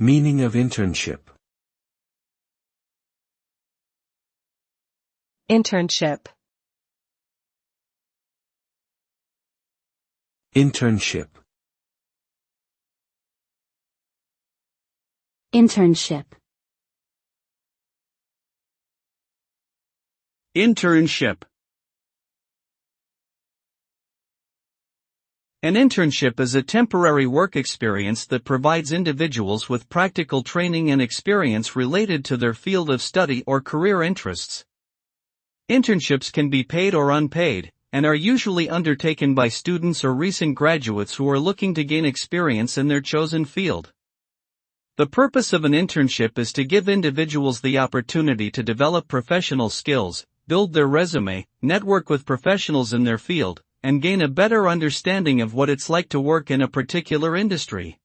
Meaning of internship. Internship. Internship. Internship. Internship. An internship is a temporary work experience that provides individuals with practical training and experience related to their field of study or career interests. Internships can be paid or unpaid, and are usually undertaken by students or recent graduates who are looking to gain experience in their chosen field. The purpose of an internship is to give individuals the opportunity to develop professional skills, build their resume, network with professionals in their field, and gain a better understanding of what it's like to work in a particular industry.